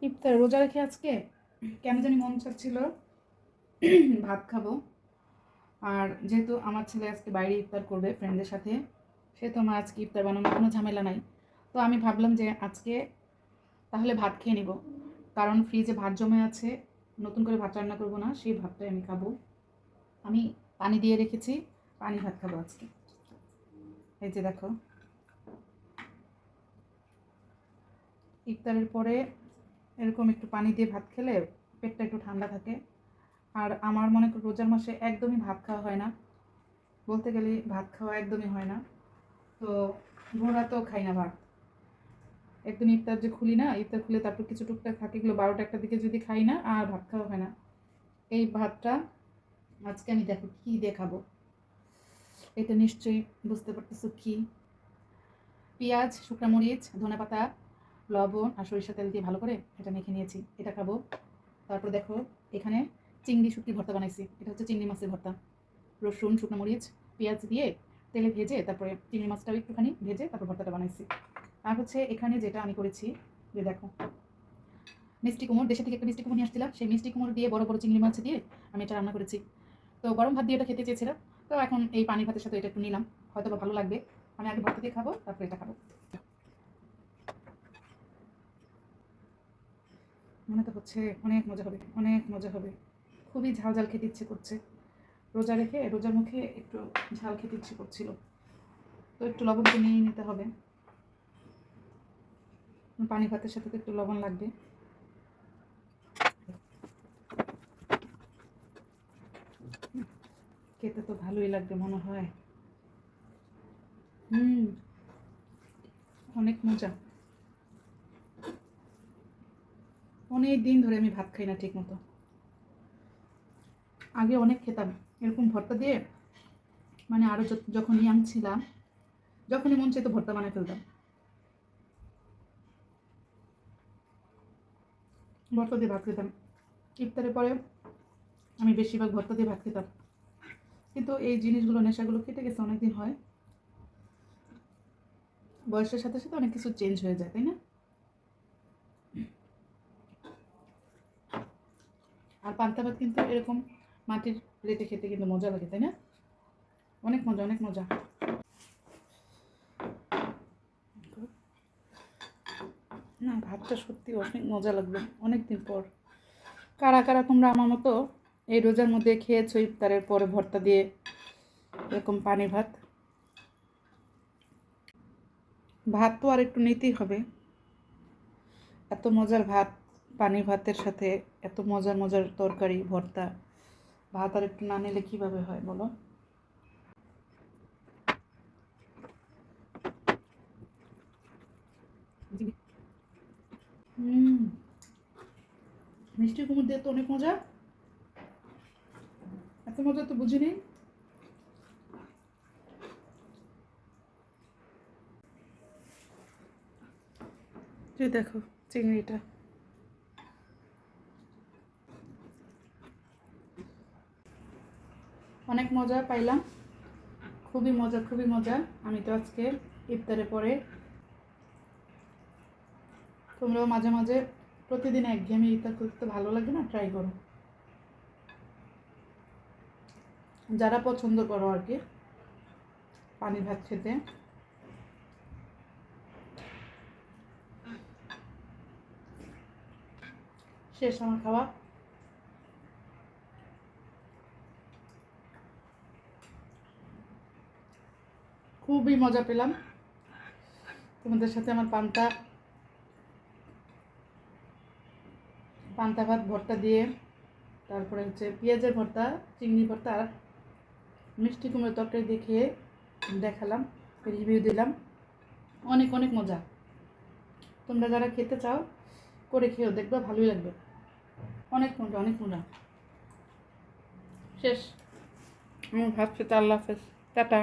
ইফতার রোজা রেখে আজকে কেন জানি মন চাচ্ছিল ভাত খাবো। আর যেহেতু আমার ছেলে আজকে বাইরে ইফতার করবে ফ্রেন্ডদের সাথে, সেহেতু আমার আজকে ইফতার বানানোর কোনো ঝামেলা নাই। তো আমি ভাবলাম যে আজকে তাহলে ভাত খেয়ে নিব, কারণ ফ্রিজে ভাত জমে আছে, নতুন করে ভাত রান্না করবো না, সেই ভাতটাই আমি খাবো। আমি পানি দিয়ে রেখেছি, পানি ভাত খাবো আজকে। এই যে দেখো, ইফতারের পরে এরকম একটু পানি দিয়ে ভাত খেলে পেটটা একটু ঠান্ডা থাকে। আর আমার মনে করি রোজার মাসে একদমই ভাত খাওয়া হয় না, বলতে গেলে ভাত খাওয়া একদমই হয় না। তো ভোর রাতেও খাই না ভাত, একদম ইফতার যে খুলি না, ইফতার খুলে তারপর কিছু টুকটাক থাকে, এগুলো 12টা 1টার দিকে যদি খাই না আর ভাত খাওয়া হয় না। এই ভাতটা আজকে আমি দেখো কী দিয়ে খাবো, এটা নিশ্চয়ই বুঝতে পারতেছো কি। পেঁয়াজ, শুকনো মরিচ, ধনেপাতা, লবণ আর সরিষা তেল দিয়ে ভালো করে এটা মেখে নিয়েছি, এটা খাবো। তারপর দেখো এখানে চিংড়ি শুটকি ভর্তা বানাইছি, এটা হচ্ছে চিংড়ি মাছের ভর্তা। রসুন, শুকনো মরিচ, পেঁয়াজ দিয়ে তেলে ভেজে তারপরে চিংড়ি মাছটাও একটুখানি ভেজে তারপর ভর্তাটা বানাইছি। আর হচ্ছে এখানে যেটা আমি করেছি, যে দেখো মিষ্টি কুমড়, দেশে থেকে একটা মিষ্টি কুমড় নিয়ে আসছিলাম, সেই মিষ্টি কুমড় দিয়ে বড় বড় চিংড়ি মাছ দিয়ে আমি এটা রান্না করেছি। তো গরম ভাত দিয়ে এটা খেতে চেয়েছিলাম, তো এখন এই পানি ভাতের সাথে এটা একটু নিলাম, হয়তো বা ভালো লাগবে। আমি আগে ভাত দিয়ে খাবো, তারপরে এটা খাবো। মনে তো হচ্ছে অনেক মজা হবে, অনেক মজা হবে। খুবই ঝাল ঝাল খেতে ইচ্ছে করছে, রোজা রেখে রোজার মুখে একটু ঝাল খেতে ইচ্ছে করছিল, তো একটু লবণ তো নিয়ে নিতে হবে। পানি ভাতের সাথে তো একটু লবণ লাগবে। খেতে তো ভালোই লাগবে মনে হয়। অনেক মজা। অনেক দিন ধরে আমি ভাত খাই না ঠিক মতো, আগে অনেক খেতাম এরকম ভর্তা দিয়ে, মানে আরও যখন ইয়াং ছিলাম, যখনই মন চাইতো ভর্তা বানায় ফেলতাম। ভর্তা দিয়ে ভাত খেতাম, ইফতারের পরে আমি বেশিরভাগ ভর্তা দিয়ে ভাত খেতাম। কিন্তু এই জিনিসগুলো, নেশাগুলো কেটে গেছে অনেকদিন হয়, বয়সের সাথে সাথে অনেক কিছু চেঞ্জ হয়ে যায়, তাই না? আর পান্তা ভাত কিন্তু এরকম মাটির প্লেটে খেতে কিন্তু মজা লাগে, তাই না? অনেক মজা, অনেক মজা। না, ভাতটা সত্যি অনেক মজা লাগবে অনেক দিন পর। কারা কারা তোমরা আমার মতো এই রোজার মধ্যে খেয়েছো ইফতারের পরে ভর্তা দিয়ে এরকম পানি ভাত? ভাত তো আর একটু নিতেই হবে, এত মজার ভাত, পানি ভাতের সাথে এত মজার মজার তরকারি ভর্তা, ভাত আর একটু না নিলে কীভাবে হয় বলো? মিষ্টি কুমড় দিয়ে তো অনেক মজা, এত মজা তো বুঝিনি। তুই দেখো চিংড়িটা, অনেক মজা পাইলাম, খুবই মজা, খুবই মজা। আমি তো আজকে ইফতারের পরে, তোমরাও মাঝে মাঝে, প্রতিদিন একঘেয়েমি ইফতার করতে ভালো লাগে না, ট্রাই করো, যারা পছন্দ করো আর কি পানি ভাত খেতে। শেষ আমার খাওয়া। খুবই মজা পেলাম তোমাদের সাথে আমার পান্তা পান্তা ভাত ভর্তা দিয়ে, তারপরে হচ্ছে পেঁয়াজের ভর্তা, চিংড়ি ভর্তা আর মিষ্টি কুমড়োর তরকারি দিয়ে খেয়ে দেখালাম, রিভিউ দিলাম। অনেক অনেক মজা। তোমরা যারা খেতে চাও করে খেয়েও দেখবে, ভালোই লাগবে। অনেক মজা, অনেক মজা। শেষ। আমি ভাবছি, আল্লাহ হাফেজ, টাটা।